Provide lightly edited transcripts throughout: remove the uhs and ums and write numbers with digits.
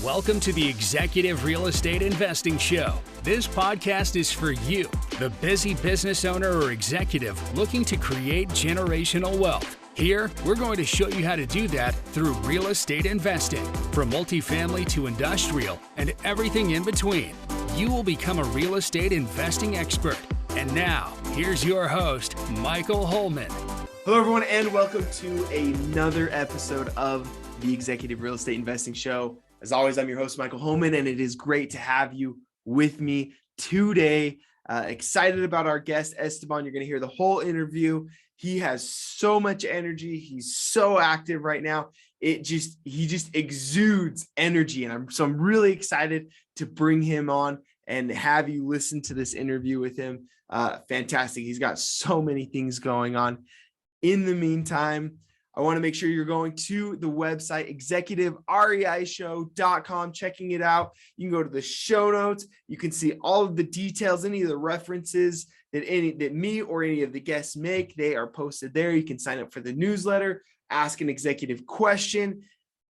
Welcome to the Executive Real Estate Investing Show. This podcast is for you, the busy business owner or executive looking to create generational wealth. Here, we're going to show you how to do that through real estate investing, from multifamily to industrial and everything in between. You will become a real estate investing expert. And now, here's your host, Michael Holman. Hello, everyone, and welcome to another episode of the Executive Real Estate Investing Show. As always, I'm your host, Michael Holman, and it is great to have you with me today. Excited about our guest, Esteban. You're going to hear the whole interview. He has so much energy. He's so active right now. He just exudes energy, and I'm really excited to bring him on and have you listen to this interview with him. Fantastic. He's got so many things going on. In the meantime, I want to make sure you're going to the website, executivereishow.com, checking it out. You can go to the show notes. You can see all of the details, any of the references that me or any of the guests make. They are posted there. You can sign up for the newsletter, ask an executive question,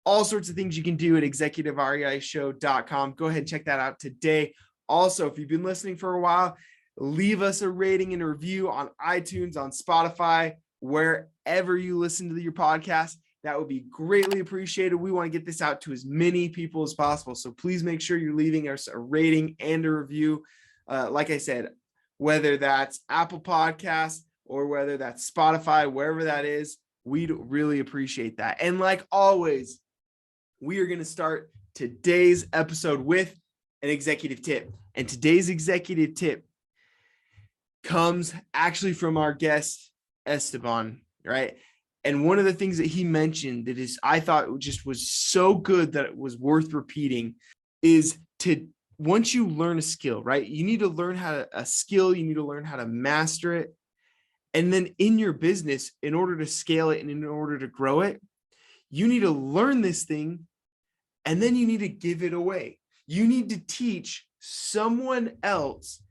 all sorts of things you can do at executivereishow.com. Go ahead and check that out today. Also, if you've been listening for a while, leave us a rating and a review on iTunes, on Spotify, wherever you listen to your podcast. That would be greatly appreciated. We want to get this out to as many people as possible. So please make sure you're leaving us a rating and a review. Like I said, whether that's Apple Podcasts or whether that's Spotify, wherever that is, we'd really appreciate that. And like always, we are going to start today's episode with an executive tip. And today's executive tip comes actually from our guest, Esteban, right? And one of the things that he mentioned that I thought just was so good that it was worth repeating is once you learn a skill, right? You need to learn a skill, you need to learn how to master it. And then in your business, in order to scale it and in order to grow it, you need to learn this thing and then you need to give it away. You need to teach someone else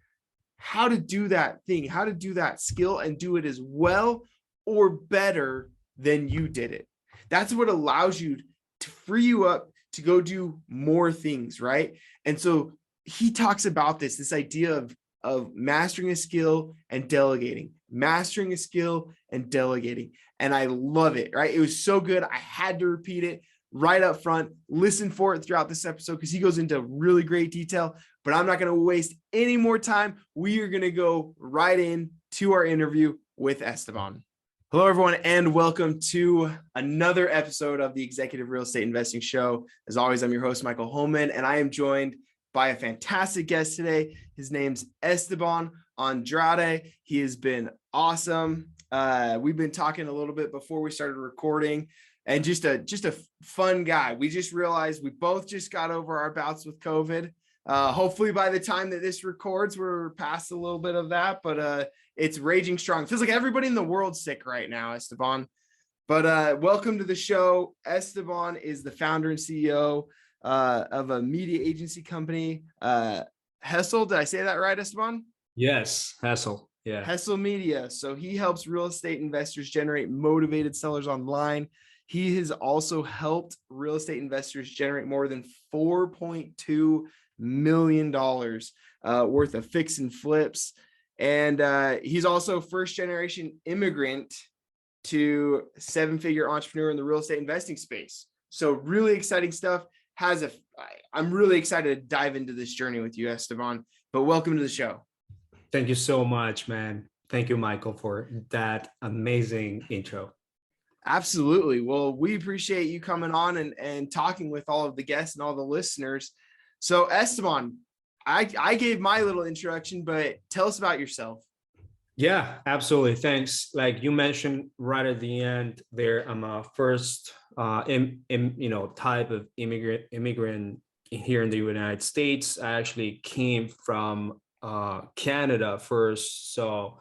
how to do that thing, how to do that skill and do it as well or better than you did it. That's what allows you to free you up to go do more things, right? And so he talks about this idea of mastering a skill and delegating, mastering a skill and delegating. And I love it, right? It was so good. I had to repeat it right up front. Listen for it throughout this episode because he goes into really great detail, but I'm not going to waste any more time. We are going to go right in to our interview with Esteban. Hello, everyone, and welcome to another episode of the Executive Real Estate Investing Show. As always, I'm your host, Michael Holman, and I am joined by a fantastic guest today. His name's Esteban Andrade. He has been awesome. We've been talking a little bit before we started recording. And just a fun guy. We just realized we both just got over our bouts with COVID. Hopefully by the time that this records, we're past a little bit of that, but it's raging strong. It feels like everybody in the world's sick right now, Esteban. But welcome to the show. Esteban is the founder and CEO of a media agency company. Hesel, did I say that right, Esteban? Yes, Hesel. Yeah. Hesel Media. So he helps real estate investors generate motivated sellers online. He has also helped real estate investors generate more than $4.2 million worth of fix and flips. And he's also first generation immigrant to seven-figure entrepreneur in the real estate investing space. So really exciting stuff. I'm really excited to dive into this journey with you, Esteban, but welcome to the show. Thank you so much, man. Thank you, Michael, for that amazing intro. Absolutely. Well, we appreciate you coming on and talking with all of the guests and all the listeners. So Esteban, I gave my little introduction, but tell us about yourself. Yeah, absolutely. Thanks. Like you mentioned right at the end there, I'm a first type of immigrant here in the United States. I actually came from Canada first. So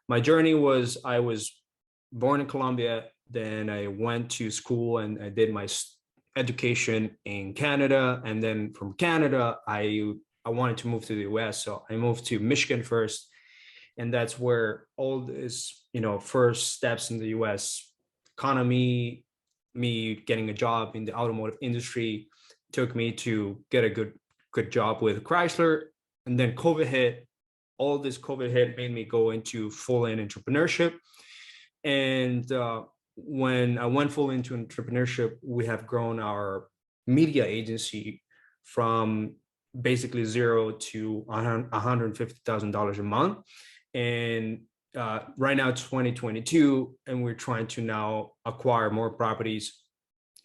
my journey was, I was born in Colombia. Then I went to school and I did my education in Canada. And then from Canada, I wanted to move to the US. So I moved to Michigan first. And that's where all this, first steps in the US economy, me getting a job in the automotive industry, took me to get a good job with Chrysler. And then COVID hit. All this COVID hit made me go into full-in entrepreneurship. And when I went full into entrepreneurship, we have grown our media agency from basically zero to $150,000 a month. And right now it's 2022, and we're trying to now acquire more properties,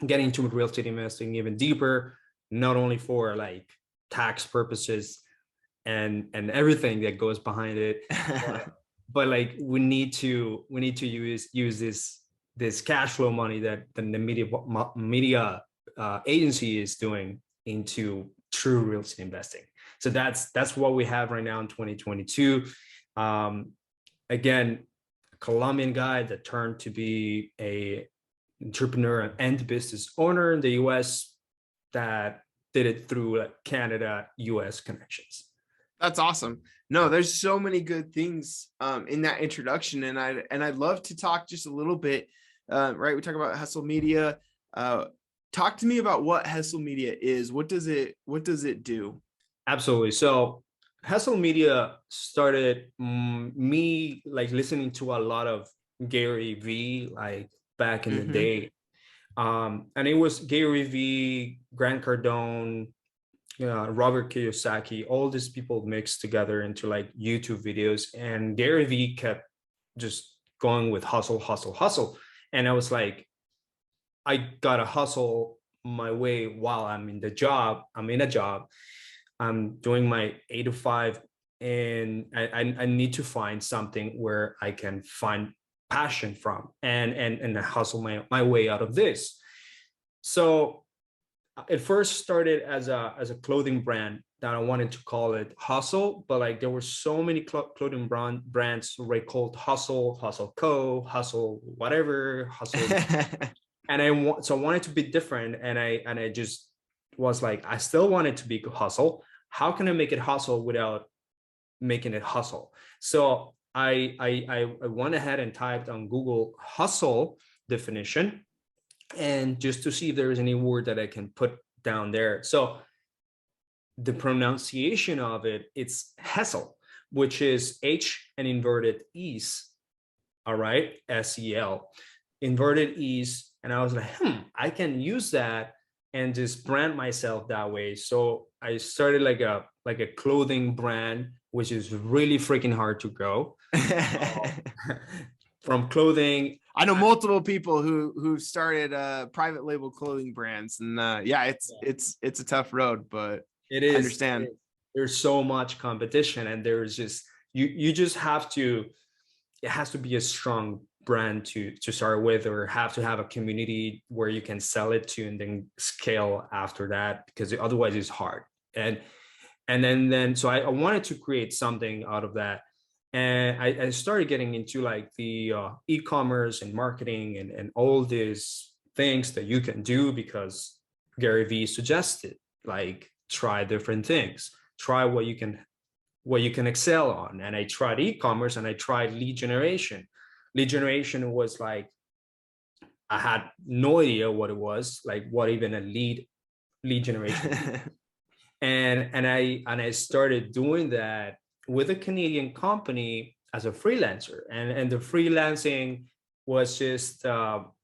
get into real estate investing even deeper, not only for like tax purposes and everything that goes behind it, but like we need to use this cash flow money that the media agency is doing into true real estate investing. So that's what we have right now in 2022. Again, Colombian guy that turned to be a entrepreneur and business owner in the US that did it through like Canada, US connections. That's awesome. No, there's so many good things in that introduction, and I'd love to talk just a little bit. Right, we talk about Hesel Media. Talk to me about what Hesel Media is. What does it do? Absolutely. So Hesel Media started me like listening to a lot of Gary V like back in the day. And it was Gary V, Grant Cardone, Robert Kiyosaki, all these people mixed together into like YouTube videos. And Gary V kept just going with hustle, hustle, hustle. And I was like, I gotta hustle my way while I'm in a job. I'm doing my 8 to 5, and I need to find something where I can find passion from and hustle my way out of this. So it first started as a clothing brand that I wanted to call it Hustle, but like there were so many clothing brands already called Hustle, Hustle Co, Hustle whatever, Hustle. And I wanted to be different, and I just was like, I still wanted to be Hustle. How can I make it hustle without making it hustle? So I went ahead and typed on Google hustle definition, and just to see if there is any word that I can put down there. So the pronunciation of it's Hesel, which is H and inverted E's. All right, SEL, inverted E's. And I was like, I can use that and just brand myself that way. So I started like a clothing brand, which is really freaking hard to grow. From clothing, I know multiple people who started private label clothing brands, and it's a tough road, but it is. I understand. There's so much competition, and there's just you just have to. It has to be a strong brand to start with, or have to have a community where you can sell it to and then scale after that, because otherwise it's hard. And then so I wanted to create something out of that. And I started getting into like the e-commerce and marketing and all these things that you can do, because Gary Vee suggested, like, try different things, try what you can excel on. And I tried e-commerce, and I tried lead generation. Lead generation was like, I had no idea what it was, like what even a lead generation. and I started doing that with a Canadian company as a freelancer, and the freelancing was just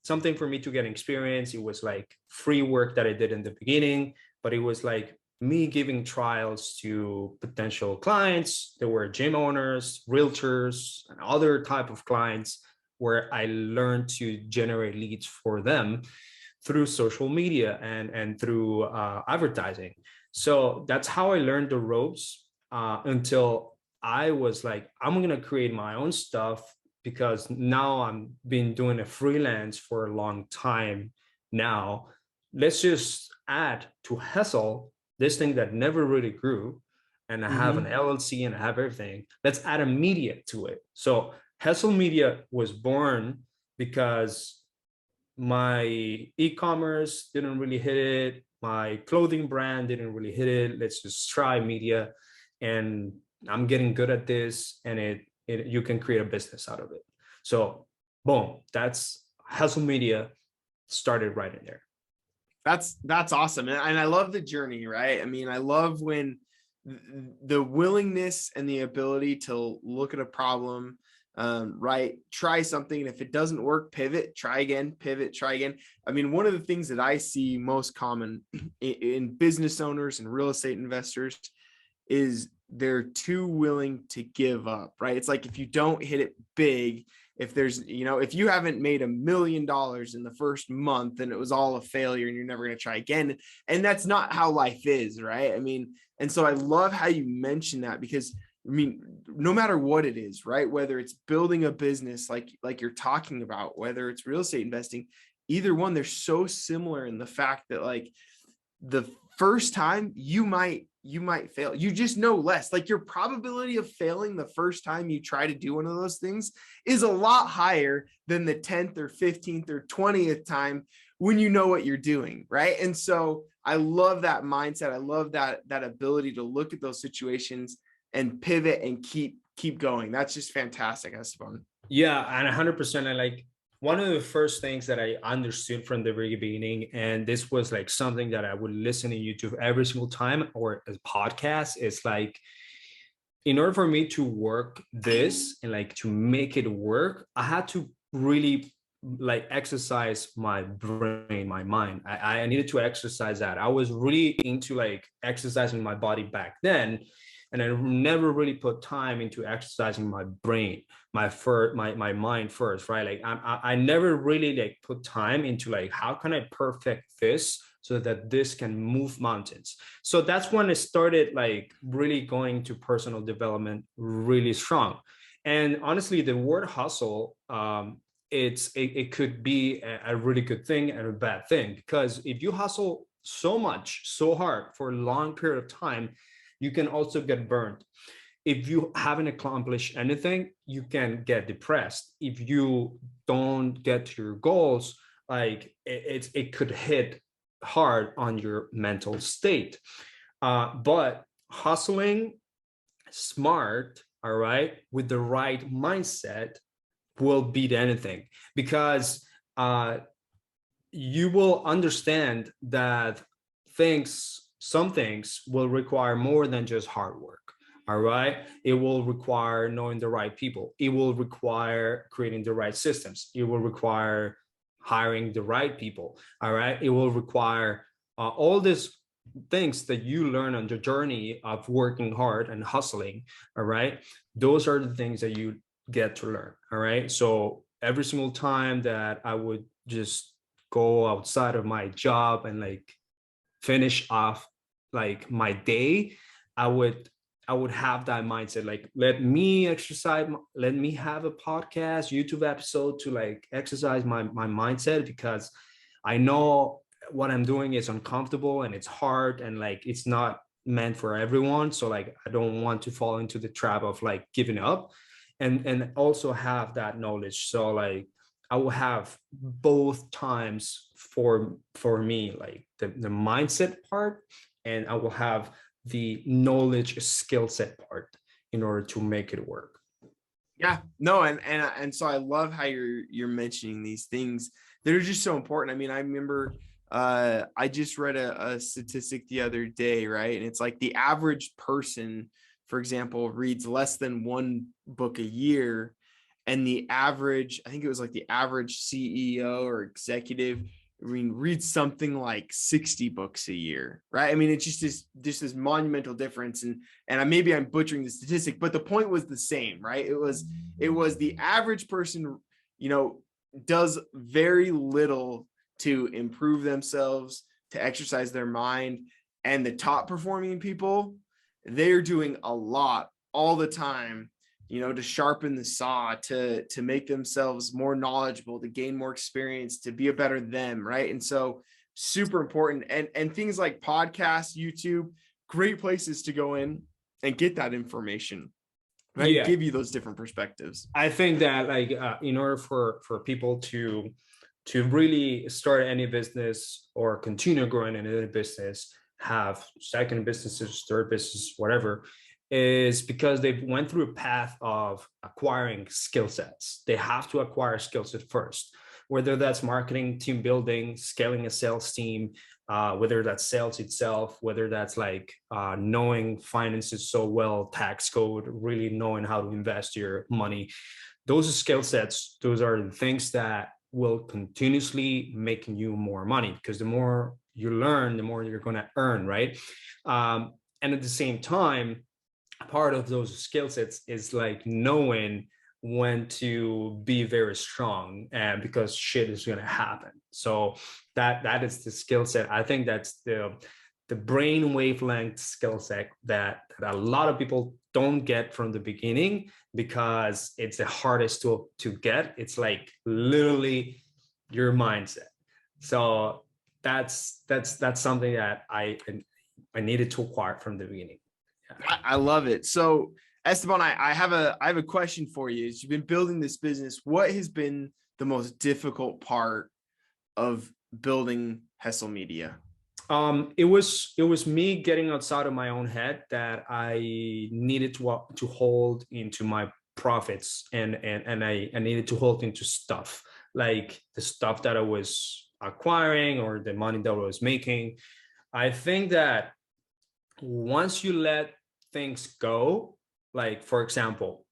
something for me to get experience. It was like free work that I did in the beginning, but it was like me giving trials to potential clients. There were gym owners, realtors, and other type of clients, where I learned to generate leads for them through social media and through advertising. So that's how I learned the ropes, until I was like, I'm going to create my own stuff, because now I'm been doing a freelance for a long time now. Let's just add to Hesel, this thing that never really grew, and I have an LLC and I have everything. Let's add a media to it. So Hesel Media was born because my e-commerce didn't really hit it. My clothing brand didn't really hit it. Let's just try media, and I'm getting good at this, and you can create a business out of it. So boom, that's Hesel Media started right in there. That's awesome. And I love the journey, right? I mean, I love when the willingness and the ability to look at a problem, right? Try something. And if it doesn't work, pivot, try again, pivot, try again. I mean, one of the things that I see most common in business owners and real estate investors is they're too willing to give up, right? It's like, if you don't hit it big, if there's, if you haven't made $1 million in the first month and it was all a failure and you're never going to try again. And that's not how life is, right? I mean, and so I love how you mention that, because I mean, no matter what it is, right? Whether it's building a business like you're talking about, whether it's real estate investing, either one, they're so similar in the fact that like the first time you might fail. You just know less. Like your probability of failing the first time you try to do one of those things is a lot higher than the 10th or 15th or 20th time when you know what you're doing, right? And so I love that mindset. I love that ability to look at those situations and pivot and keep going. That's just fantastic, Esteban. Yeah, and 100%. I like, one of the first things that I understood from the very beginning, and this was like something that I would listen to YouTube every single time, or a podcast, is like, in order for me to work this and like to make it work, I had to really like exercise my brain, my mind. I needed to exercise that. I was really into like exercising my body back then. And I never really put time into exercising my brain, my mind first, right? Like I never really like put time into like, how can I perfect this so that this can move mountains? So that's when I started like really going to personal development really strong. And honestly, the word hustle, it could be a really good thing and a bad thing, because if you hustle so much, so hard for a long period of time, you can also get burned. If you haven't accomplished anything, you can get depressed. If you don't get to your goals, like it could hit hard on your mental state. But hustling smart, all right, with the right mindset will beat anything, because you will understand that some things will require more than just hard work. All right. It will require knowing the right people. It will require creating the right systems. It will require hiring the right people. All right. It will require all these things that you learn on the journey of working hard and hustling. All right. Those are the things that you get to learn. All right. So every single time that I would just go outside of my job and like finish off like my day, I would have that mindset, like, let me exercise, let me have a podcast, YouTube episode to like exercise my mindset, because I know what I'm doing is uncomfortable and it's hard and like it's not meant for everyone. So like I don't want to fall into the trap of like giving up, and also have that knowledge. So like I will have both times for me, like the mindset part, and I will have the knowledge skill set part in order to make it work. Yeah, no, and so I love how you're mentioning these things that are just so important. I mean, I remember I just read a statistic the other day, right? And it's like the average person, for example, reads less than one book a year. And the average, I think it was like the average CEO or executive, I mean, reads something like 60 books a year, right? I mean, it's just this monumental difference. And maybe I'm butchering the statistic, but the point was the same, right? It was the average person, does very little to improve themselves, to exercise their mind. And the top performing people, they're doing a lot all the time, to sharpen the saw, to make themselves more knowledgeable, to gain more experience, to be a better them, right? And so super important. And things like podcasts, YouTube, great places to go in and get that information, right? Yeah. Give you those different perspectives. I think that like in order for people to really start any business or continue growing in any business, have second businesses, third business, whatever, is because they've went through a path of acquiring skill sets. They have to acquire skill set first, whether that's marketing, team building, scaling a sales team, whether that's sales itself, whether that's like knowing finances so well, tax code, really knowing how to invest your money. Those skill sets, those are the things that will continuously making you more money, because the more you learn, the more you're going to earn, right? And at the same time, part of those skill sets is like knowing when to be very strong, and because shit is going to happen. So that is the skill set. I think that's the brain wavelength skill set that a lot of people don't get from the beginning, because it's the hardest to get. It's like literally your mindset. So that's something that I needed to acquire from the beginning. Yeah. I love it. So Esteban, I have a question for you. As you've been building this business, what has been the most difficult part of building Hesel Media? It was me getting outside of my own head, that I needed to hold into my profits, and I needed to hold into stuff, like the stuff that I was acquiring or the money that I was making. I think that once you let things go, like for example,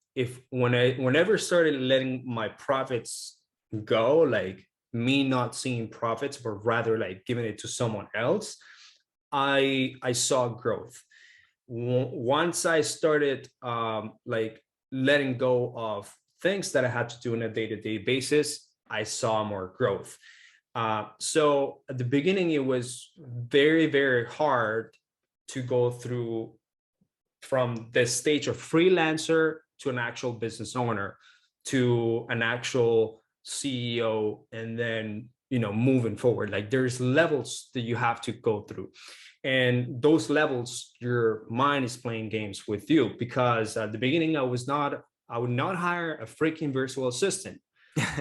whenever I started letting my profits go, like me not seeing profits, but rather like giving it to someone else, I saw growth. Once I started like letting go of things that I had to do on a day-to-day basis, I saw more growth. So at the beginning, it was very, very hard to go through from the stage of freelancer to an actual business owner to an actual CEO, and then, you know, moving forward. Like there's levels that you have to go through, and those levels, your mind is playing games with you, because at the beginning I would not hire a freaking virtual assistant.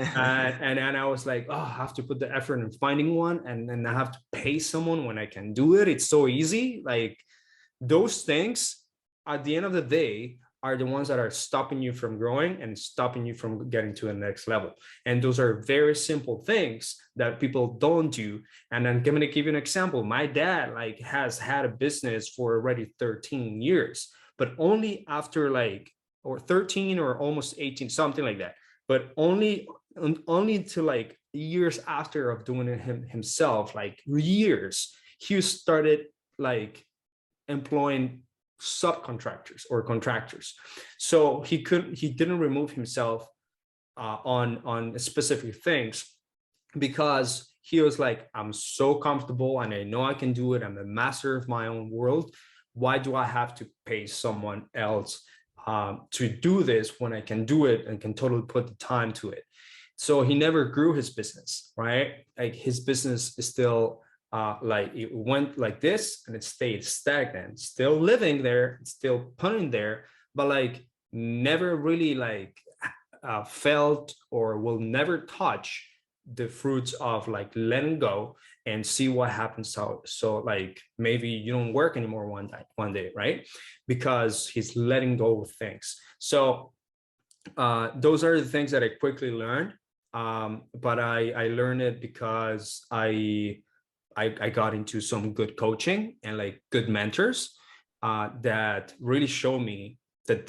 And I was like, oh, I have to put the effort in finding one, and then I have to pay someone when I can do it. It's so easy. Like those things at the end of the day are the ones that are stopping you from growing and stopping you from getting to the next level. And those are very simple things that people don't do. And I'm going to give you an example. My dad like has had a business for already 13 years, but only after like, or 13 or almost 18, something like that. But only to like years after of doing it himself, like years, he started like employing subcontractors or contractors. So he didn't remove himself on specific things, because he was like, I'm so comfortable and I know I can do it. I'm a master of my own world. Why do I have to pay someone else to do this when I can do it and can totally put the time to it? So he never grew his business, right? Like his business is still like it went like this and it stayed stagnant, still living there, still putting there, but like never really like felt or will never touch the fruits of like letting go and see what happens. So like maybe you don't work anymore one day, right? Because he's letting go of things. So those are the things that I quickly learned. But I learned it because I got into some good coaching and like good mentors that really show me that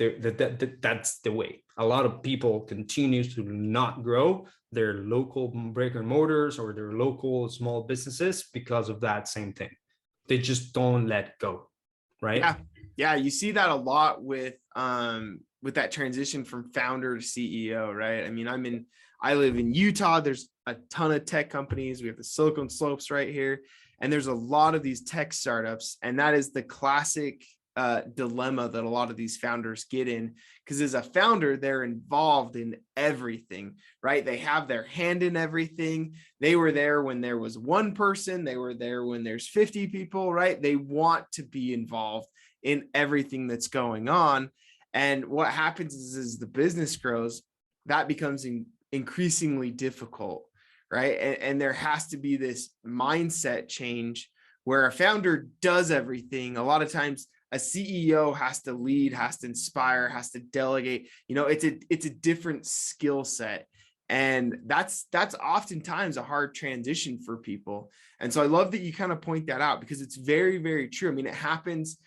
that's the way. A lot of people continue to not grow their local brick and mortars or their local small businesses because of that same thing. They just don't let go, right? Yeah, you see that a lot with that transition from founder to CEO, right? I mean, I live in Utah. There's a ton of tech companies. We have the Silicon Slopes right here, and there's a lot of these tech startups, and that is the classic dilemma that a lot of these founders get in, because as a founder, they're involved in everything, right? They have their hand in everything. They were there when there was one person. They were there when there's 50 people, right? They want to be involved in everything that's going on. And what happens is as the business grows, that becomes increasingly difficult, right? And there has to be this mindset change where a founder does everything. A lot of times a CEO has to lead, has to inspire, has to delegate. You know, it's a different skill set. And that's oftentimes a hard transition for people. And so I love that you kind of point that out, because it's very, very true. I mean, it happens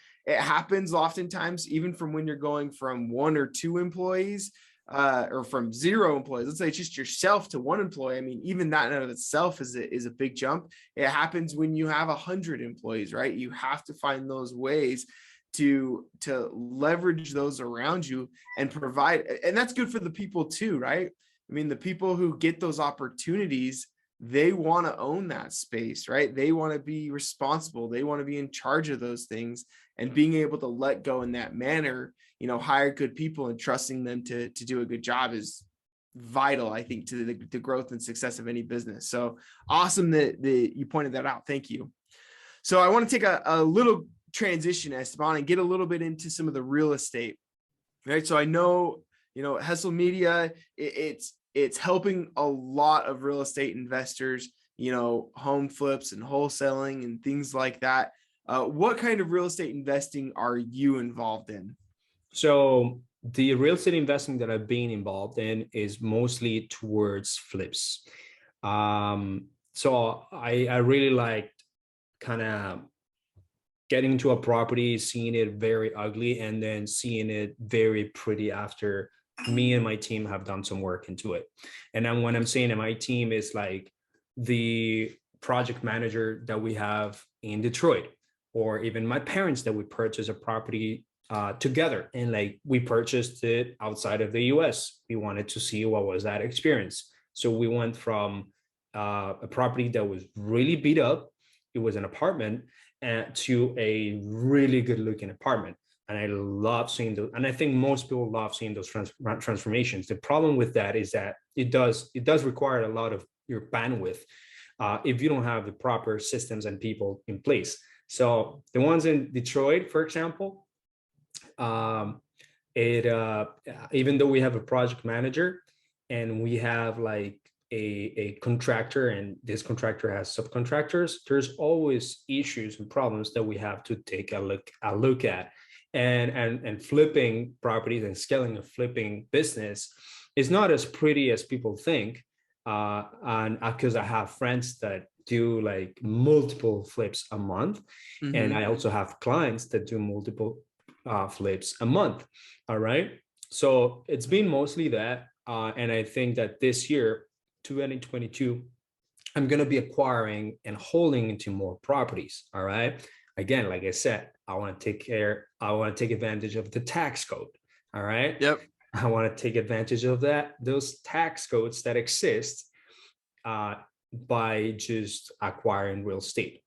oftentimes, even from when you're going from 1 or 2 employees, or from 0 employees. Let's say it's just yourself to 1 employee. I mean, even that in of itself is a big jump. It happens when you have 100 employees, right? You have to find those ways to leverage those around you and provide, and that's good for the people too, right? I mean, the people who get those opportunities, they want to own that space, right? They want to be responsible. They want to be in charge of those things, and being able to let go in that manner, hire good people and trusting them to do a good job is vital, I think, to the growth and success of any business. So awesome that you pointed that out. Thank you. So I want to take a little transition, Esteban, and get a little bit into some of the real estate, right? So I know, Hesel Media, it's helping a lot of real estate investors, home flips and wholesaling and things like that. What kind of real estate investing are you involved in? So the real estate investing that I've been involved in is mostly towards flips. So I really liked kind of getting into a property, seeing it very ugly, and then seeing it very pretty after me and my team have done some work into it. And then when I'm saying that my team is like the project manager that we have in Detroit, or even my parents that we purchased a property together, and like we purchased it outside of the US. We wanted to see what was that experience. So we went from a property that was really beat up, it was an apartment, to a really good looking apartment. And I love seeing those. And I think most people love seeing those transformations. The problem with that is that it does require a lot of your bandwidth if you don't have the proper systems and people in place. So the ones in Detroit, for example, even though we have a project manager and we have like a contractor, and this contractor has subcontractors, there's always issues and problems that we have to take a look at. And flipping properties and scaling a flipping business is not as pretty as people think. And because I have friends that do like multiple flips a month, and I also have clients that do multiple flips a month. All right. So it's been mostly that. And I think that this year, 2022, I'm going to be acquiring and holding into more properties. All right. Again, like I said, I want to take advantage of the tax code. All right. Yep. I want to take advantage of those tax codes that exist by just acquiring real estate.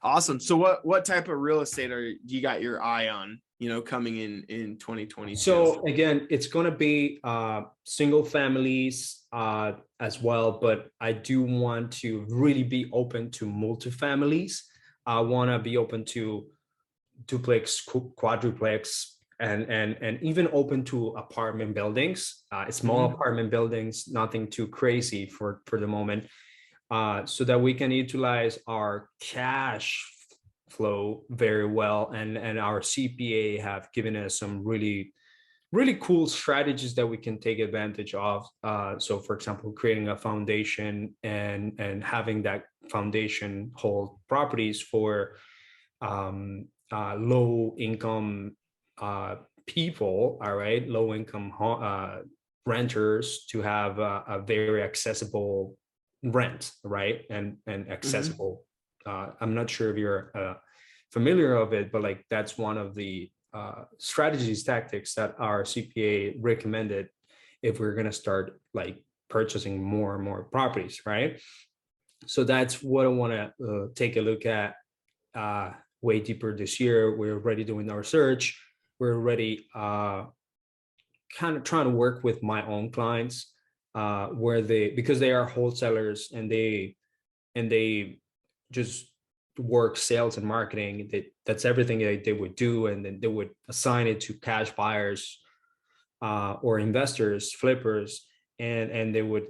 Awesome. So what type of real estate you got your eye on, coming in 2022? So again, it's going to be single families as well, but I do want to really be open to multifamilies. I want to be open to duplex, quadruplex, and even open to apartment buildings, small apartment buildings, nothing too crazy for the moment, so that we can utilize our cash flow very well. And our CPA have given us some really, really cool strategies that we can take advantage of. So for example, creating a foundation and having that foundation hold properties for low income people, all right, low income renters, to have a very accessible rent, right, and accessible. I'm not sure if you're familiar of it, but like that's one of the strategies, tactics that our CPA recommended if we're going to start like purchasing more and more properties, right? So that's what I want to take a look at way deeper this year. We're already doing our search. We're already kind of trying to work with my own clients because they are wholesalers and they just work sales and marketing. That's everything they would do, and then they would assign it to cash buyers or investors, flippers, and they would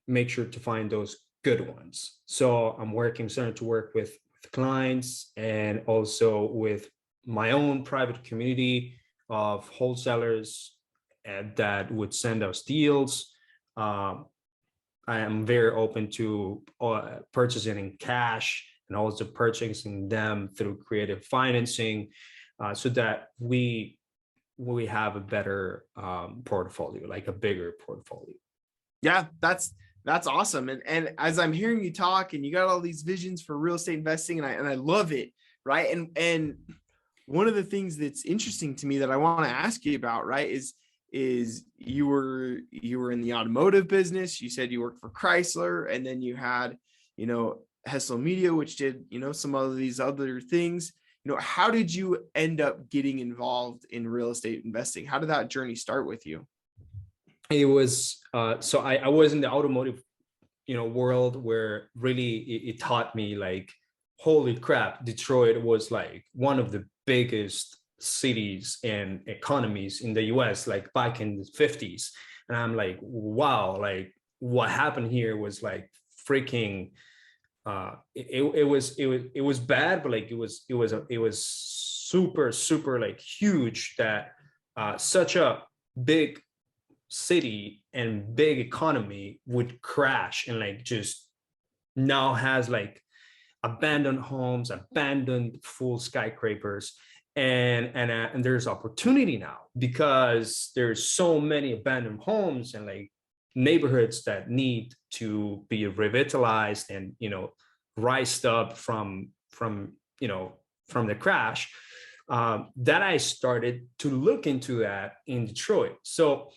make sure to find those good ones. So I'm starting to work with clients and also with my own private community of wholesalers that would send us deals. I am very open to purchasing in cash and also purchasing them through creative financing, so that we have a better portfolio, like a bigger portfolio. Yeah, that's awesome. And as I'm hearing you talk, and you got all these visions for real estate investing, and I love it, right? And one of the things that's interesting to me that I want to ask you about, right, is you were in the automotive business. You said you worked for Chrysler, and then you had, Hesel Media, which did, some of these other things. How did you end up getting involved in real estate investing? How did that journey start with you? It was so I was in the automotive world, where really it taught me, like, holy crap, Detroit was like one of the biggest cities and economies in the US, like back in the 50s. And I'm like, wow, like what happened here was like freaking it was bad, but like it was super like huge, that such a big city and big economy would crash, and like just now has like abandoned homes, abandoned full skyscrapers, and there's opportunity now, because there's so many abandoned homes and like neighborhoods that need to be revitalized and rised up from the crash. That I started to look into that in Detroit. So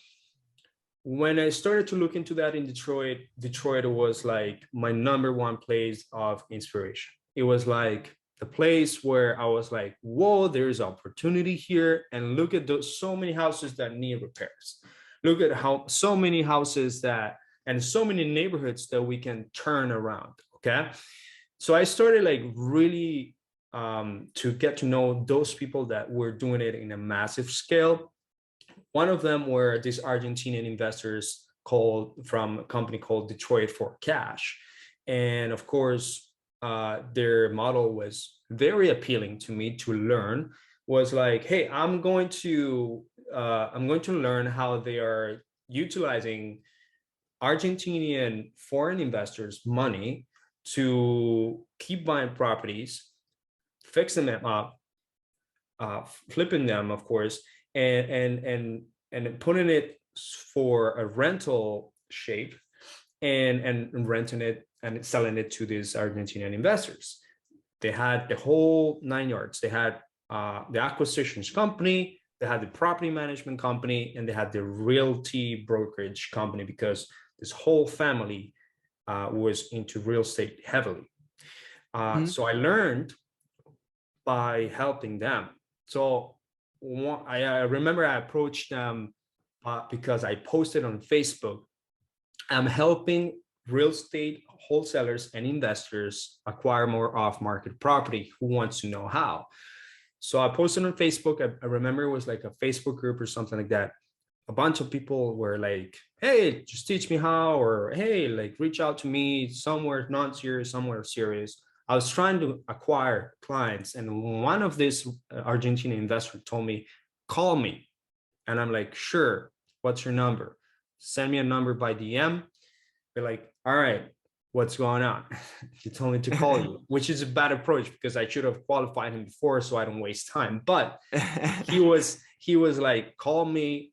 when I started to look into that in Detroit was like my number one place of inspiration. It was like the place where I was like, whoa, there's opportunity here. And look at those so many houses that need repairs. Look at how so many houses and so many neighborhoods that we can turn around. Okay. So I started like really to get to know those people that were doing it in a massive scale. One of them were these Argentinian investors from a company called Detroit for Cash. And of course, their model was very appealing to me to learn. Was like, hey, I'm going to learn how they are utilizing Argentinian foreign investors' money to keep buying properties, fixing them up, flipping them, of course, and putting it for a rental shape, and renting it and selling it to these Argentinian investors. They had the whole 9 yards. They had the acquisitions company, they had the property management company, and they had the realty brokerage company, because this whole family was into real estate heavily. So I learned by helping them. So I remember I approached them because I posted on Facebook, I'm helping real estate wholesalers and investors acquire more off-market property. Who wants to know how? So I posted on Facebook. I remember it was like a Facebook group or something like that. A bunch of people were like, hey, just teach me how, or hey, like reach out to me, somewhere non-serious, somewhere serious. I was trying to acquire clients, and one of these Argentinian investors told me, call me. And I'm like, sure, what's your number? Send me a number by DM. They're like, all right, what's going on? He told me to call you, which is a bad approach, because I should have qualified him before so I don't waste time. But he was like, call me,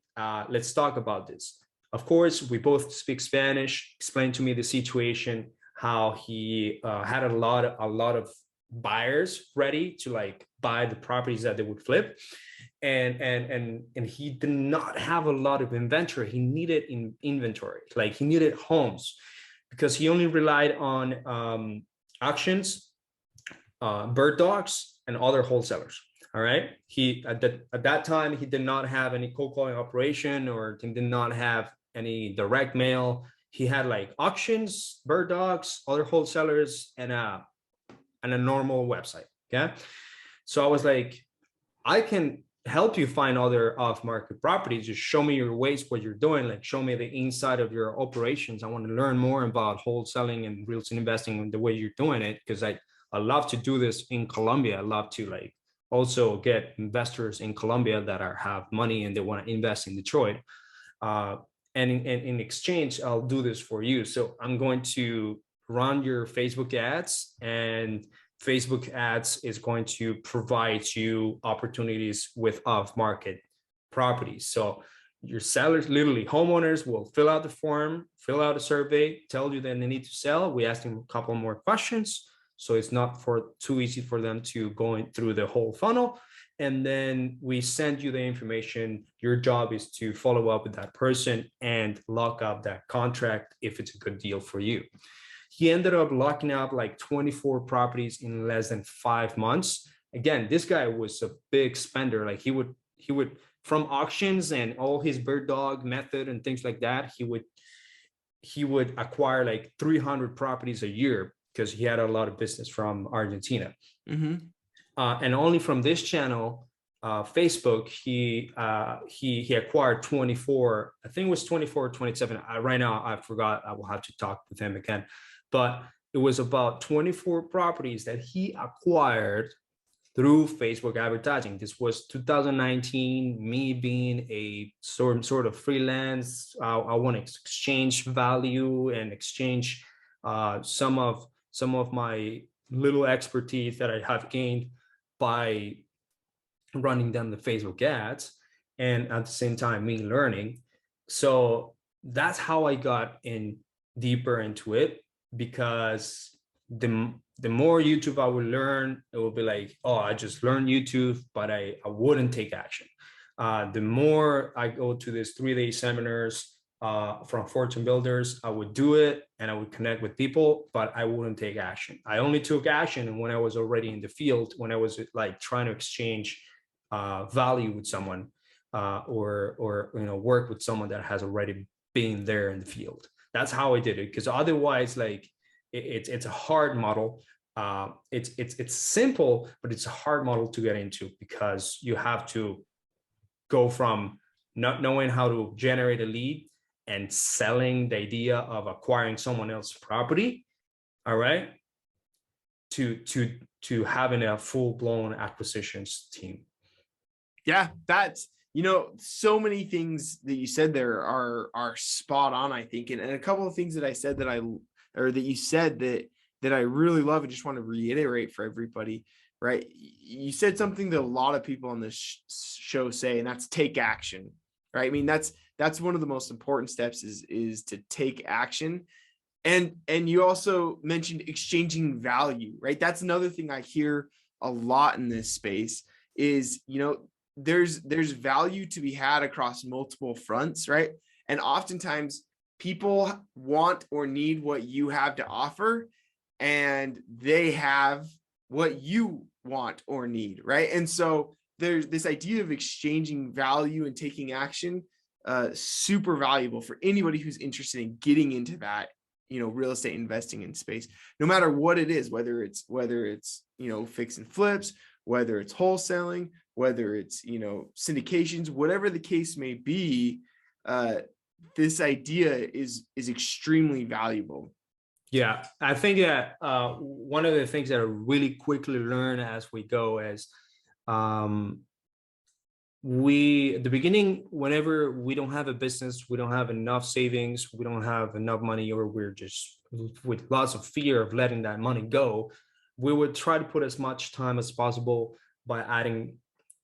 let's talk about this. Of course, we both speak Spanish, explained to me the situation, how he had a lot of buyers ready to like buy the properties that they would flip. And he did not have a lot of inventory. He needed inventory, like he needed homes, because he only relied on auctions, bird dogs, and other wholesalers. All right. He at that time he did not have any cold calling operation, or he did not have any direct mail. He had like auctions, bird dogs, other wholesalers, and a normal website. Okay. So I was like, I can help you find other off-market properties. Just show me your ways, what you're doing. Like, show me the inside of your operations. I want to learn more about wholesaling and real estate investing and the way you're doing it, because I love to do this in Colombia. I love to like also get investors in Colombia that have money and they want to invest in Detroit. and in exchange, I'll do this for you. So I'm going to run your Facebook ads, and Facebook ads is going to provide you opportunities with off-market properties. So your sellers, literally homeowners, will fill out the form, fill out a survey, tell you that they need to sell. We ask them a couple more questions, so it's not too easy for them to go through the whole funnel. And then we send you the information. Your job is to follow up with that person and lock up that contract if it's a good deal for you. He ended up locking up like 24 properties in less than 5 months. Again, this guy was a big spender. Like he would from auctions and all his bird dog method and things like that, he would acquire like 300 properties a year because he had a lot of business from Argentina. Mm-hmm. And only from this channel, Facebook, he acquired 24. I think it was 24 or 27. Right now, I forgot. I will have to talk with him again. But it was about 24 properties that he acquired through Facebook advertising. This was 2019, me being a sort of freelance. I want to exchange value and exchange some of my little expertise that I have gained by running down the Facebook ads, and at the same time me learning. So that's how I got in deeper into it, because the more YouTube I would learn, it will be like, oh, I just learned YouTube, but I wouldn't take action. The more I go to these 3-day seminars from fortune builders, I would do it and I would connect with people, but I wouldn't take action. I only took action when I was already in the field, when I was like trying to exchange value with someone, or work with someone that has already been there in the field. That's how I did it, because otherwise, like it's a hard model. It's simple, but it's a hard model to get into, because you have to go from not knowing how to generate a lead and selling the idea of acquiring someone else's property, all right, to having a full-blown acquisitions team. Yeah, that's, so many things that you said there are spot on, I think. And a couple of things that I said that you said that I really love and just want to reiterate for everybody, right? You said something that a lot of people on this show say, and that's take action, right? I mean, that's one of the most important steps is to take action. And you also mentioned exchanging value, right? That's another thing I hear a lot in this space is, there's value to be had across multiple fronts, right? And oftentimes people want or need what you have to offer, and they have what you want or need, right? And so there's this idea of exchanging value and taking action, super valuable for anybody who's interested in getting into that, real estate investing in space, no matter what it is, whether it's fix and flips, whether it's wholesaling, whether it's, syndications, whatever the case may be, this idea is extremely valuable. Yeah, I think that one of the things that I really quickly learn as we go is at the beginning, whenever we don't have a business, we don't have enough savings, we don't have enough money, or we're just with lots of fear of letting that money go, we would try to put as much time as possible by adding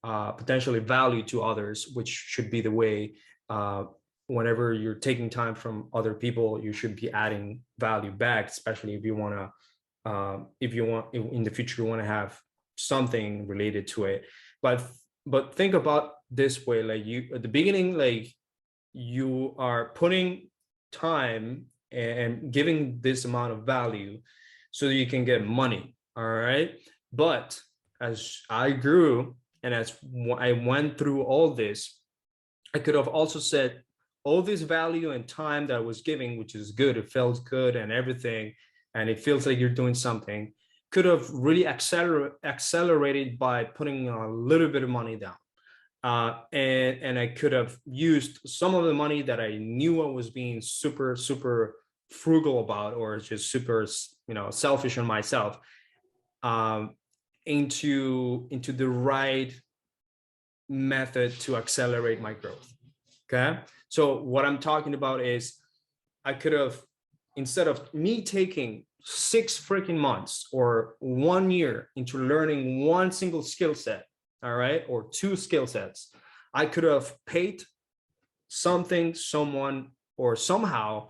potentially value to others, which should be the way. Whenever you're taking time from other people, you should be adding value back, especially if you want in the future, you want to have something related to it. But think about this way, like you at the beginning, like you are putting time and giving this amount of value so that you can get money. All right. But as I grew and as I went through all this, I could have also said all this value and time that I was giving, which is good, it felt good and everything, and it feels like you're doing something, could have really accelerated by putting a little bit of money down. And I could have used some of the money that I knew I was being super, super frugal about, or just super, selfish on myself, into the right method to accelerate my growth. Okay. So what I'm talking about is I could have, instead of me taking 6 freaking months or 1 year into learning one single skill set, all right, or 2 skill sets, I could have paid something, someone, or somehow,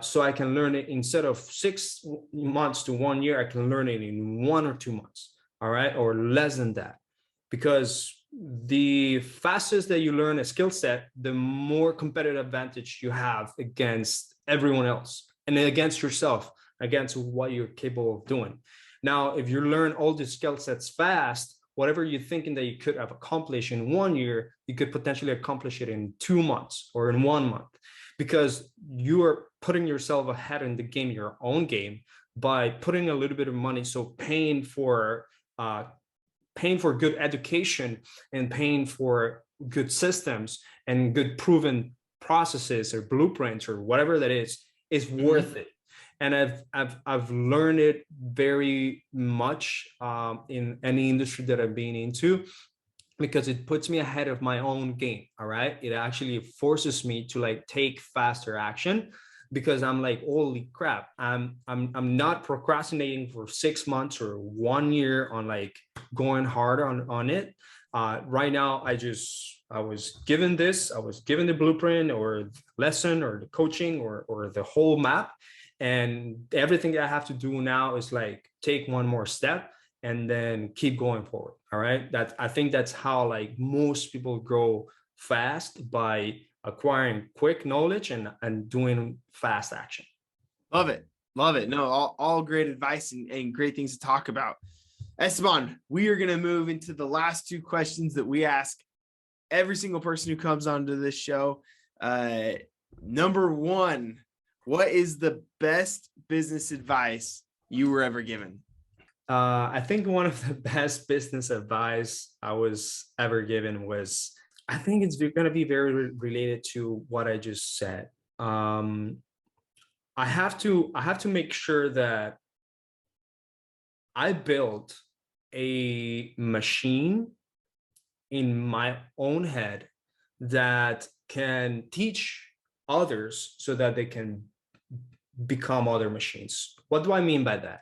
so I can learn it instead of 6 months to 1 year, I can learn it in 1 or 2 months, all right, or less than that. Because the fastest that you learn a skill set, the more competitive advantage you have against everyone else and against yourself, against what you're capable of doing. Now, if you learn all the skill sets fast, whatever you're thinking that you could have accomplished in 1 year, you could potentially accomplish it in 2 months or in 1 month, because you are putting yourself ahead in the game, your own game, by putting a little bit of money. So paying for good education and paying for good systems and good proven processes or blueprints or whatever that is worth it. And I've learned it very much in any industry that I've been into, because it puts me ahead of my own game. All right, it actually forces me to like take faster action, because I'm like, holy crap, I'm not procrastinating for 6 months or 1 year on like going hard on it. Right now, I was given the blueprint or lesson or the coaching or the whole map, and everything I have to do now is like take one more step and then keep going forward. All right, I think that's how like most people grow fast, by acquiring quick knowledge and doing fast action. Love it. Love it. No, all great advice and great things to talk about. Esteban, we are going to move into the last 2 questions that we ask every single person who comes onto this show. Number 1, what is the best business advice you were ever given? I think one of the best business advice I was ever given was, I think it's going to be very related to what I just said. I have to make sure that I build a machine in my own head that can teach others so that they can become other machines. What do I mean by that?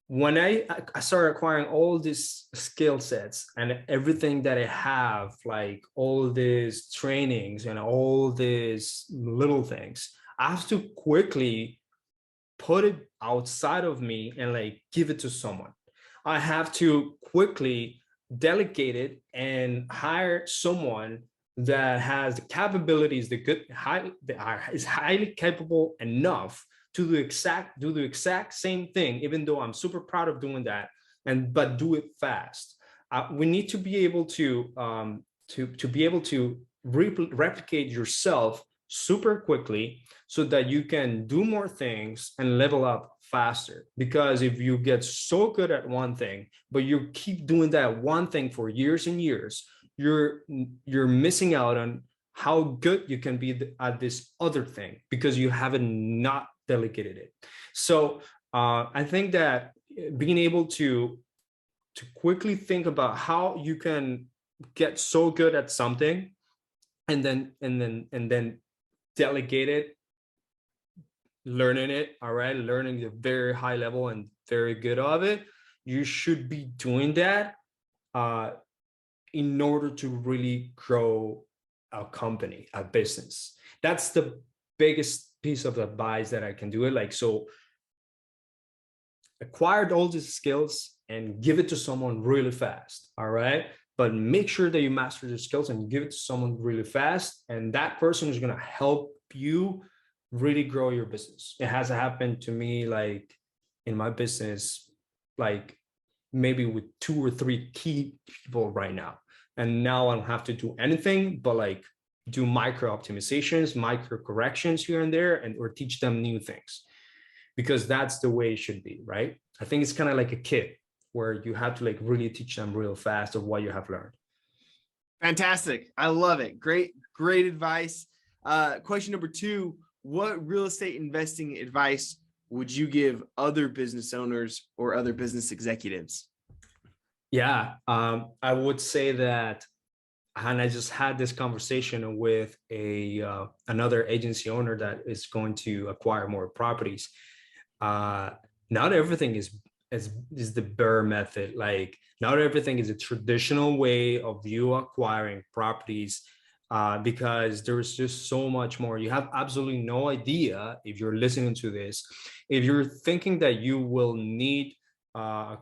When I started acquiring all these skill sets and everything that I have, like all these trainings and all these little things, I have to quickly put it outside of me and like give it to someone. I have to quickly delegate it and hire someone that has the capabilities, is highly capable enough to do the exact same thing, even though I'm super proud of doing that, but do it fast. We need to be able to be able to replicate yourself super quickly so that you can do more things and level up faster. Because if you get so good at one thing, but you keep doing that one thing for years and years, you're missing out on how good you can be at this other thing because you haven't not delegated it. So I think that being able to quickly think about how you can get so good at something and then delegate it, learning it, all right, learning the very high level and very good of it. You should be doing that in order to really grow a company, a business. That's the biggest piece of advice that I can do it. Like, so acquired all these skills and give it to someone really fast. All right. But make sure that you master the skills and give it to someone really fast. And that person is going to help you really grow your business. It has happened to me, like in my business, like maybe with 2 or 3 key people right now. And now I don't have to do anything but like do micro optimizations, micro corrections here and there, or teach them new things, because that's the way it should be, right? I think it's kind of like a kid where you have to like really teach them real fast of what you have learned. Fantastic. I love it. Great advice. Question number 2, what real estate investing advice would you give other business owners or other business executives? Yeah, I would say that and I just had this conversation with another agency owner that is going to acquire more properties. Not everything is the BRRRR method. Like, not everything is a traditional way of you acquiring properties, because there's just so much more. You have absolutely no idea, if you're listening to this, if you're thinking that you will need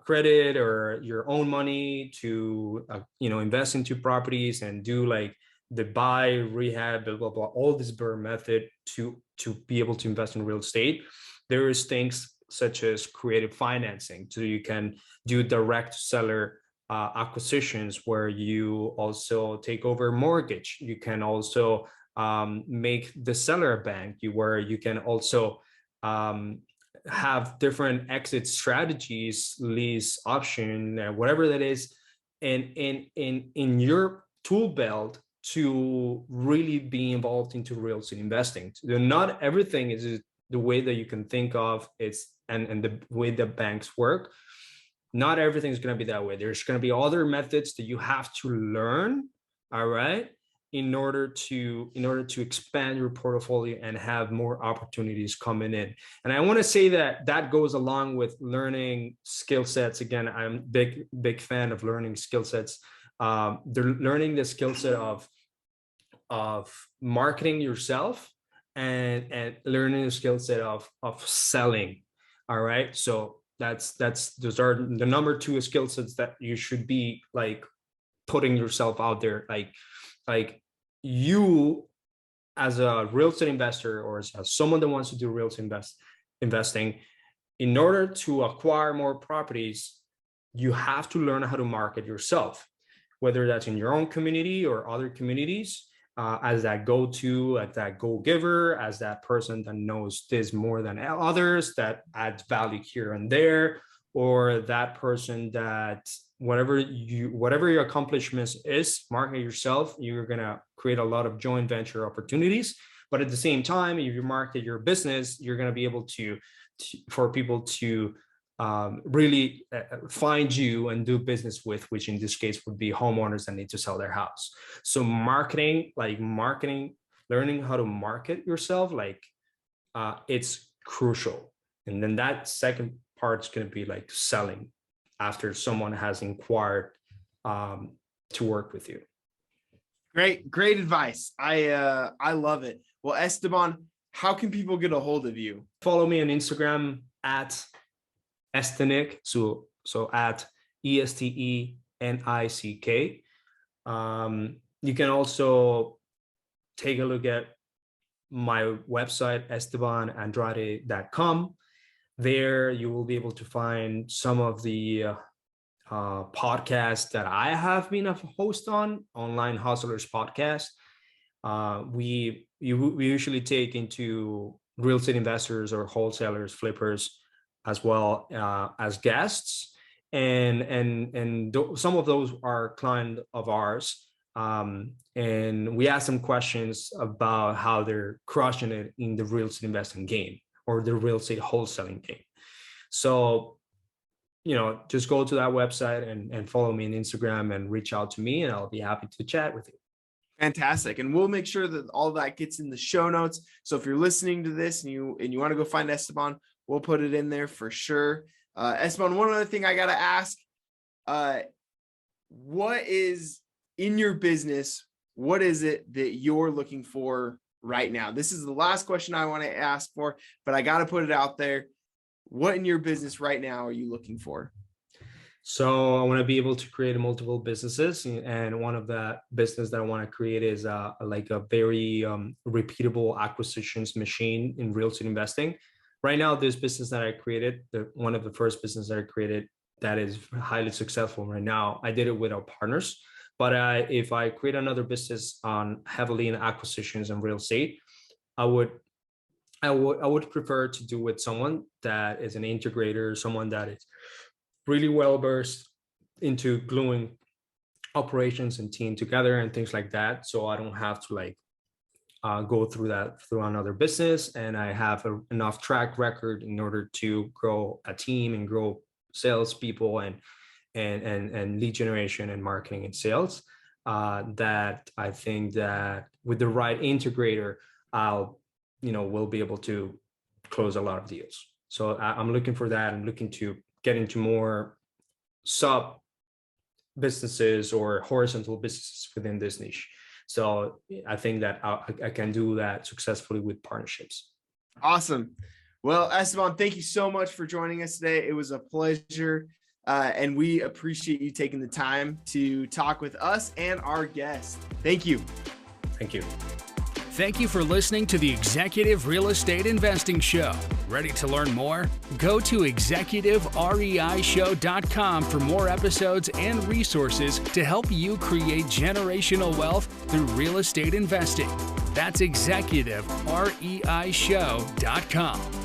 credit or your own money to invest into properties and do like the buy, rehab, blah blah blah, all this BRRRR method to be able to invest in real estate. There is things such as creative financing, so you can do direct seller acquisitions where you also take over mortgage. You can also make the seller a bank, where you can also have different exit strategies, lease option, whatever that is, and in your tool belt to really be involved into real estate investing. So not everything is the way that you can think of. And the way the banks work, not everything is going to be that way. There's going to be other methods that you have to learn, all right, in order to expand your portfolio and have more opportunities coming in. And I want to say that goes along with learning skill sets. Again, I'm big fan of learning skill sets. They're learning the skill set of marketing yourself, and learning the skill set of selling. All right. So those are the number two skill sets that you should be like putting yourself out there. Like you as a real estate investor, or as someone that wants to do real estate investing, in order to acquire more properties, you have to learn how to market yourself, whether that's in your own community or other communities. As that go-to, as that go-giver, as that person that knows this more than others, that adds value here and there, or that person that whatever your accomplishments is, market yourself. You're gonna create a lot of joint venture opportunities. But at the same time, if you market your business, you're gonna be able to for people to really find you and do business with, which in this case would be homeowners that need to sell their house. So marketing, learning how to market yourself, it's crucial. And then that second part is going to be like selling after someone has inquired to work with you. Great advice. I love it. Well, Esteban, how can people get a hold of you? Follow me on Instagram at Estenick, so at ESTENICK. You can also take a look at my website, estebanandrade.com. There you will be able to find some of the podcasts that I have been a host on, Online Hustlers podcast. We usually take into real estate investors or wholesalers, flippers, as well as guests, and some of those are clients of ours, and we ask them questions about how they're crushing it in the real estate investing game or the real estate wholesaling game. So just go to that website and follow me on Instagram and reach out to me, and I'll be happy to chat with you. Fantastic. And we'll make sure that all that gets in the show notes. So if you're listening to this and you want to go find Esteban, we'll put it in there for sure. Esteban, one other thing I got to ask, what is in your business? What is it that you're looking for right now? This is the last question I want to ask for, but I got to put it out there. What in your business right now are you looking for? So I want to be able to create multiple businesses, and one of the business that I want to create is like a very repeatable acquisitions machine in real estate investing. Right now, this business that I created, one of the first business that I created that is highly successful right now, I did it with our partners. But if I create another business on heavily in acquisitions and real estate, I would prefer to do with someone that is an integrator, someone that is really well versed into gluing operations and team together and things like that. So I don't have to go through that through another business, and I have enough track record in order to grow a team and grow salespeople and lead generation and marketing and sales. that I think that with the right integrator, we'll be able to close a lot of deals. So I'm looking for that. I'm looking to get into more sub businesses or horizontal businesses within this niche. So I think that I can do that successfully with partnerships. Awesome. Well, Esteban, thank you so much for joining us today. It was a pleasure. And we appreciate you taking the time to talk with us and our guests. Thank you. Thank you. Thank you for listening to the Executive Real Estate Investing Show. Ready to learn more? Go to executivereishow.com for more episodes and resources to help you create generational wealth through real estate investing. That's executivereishow.com.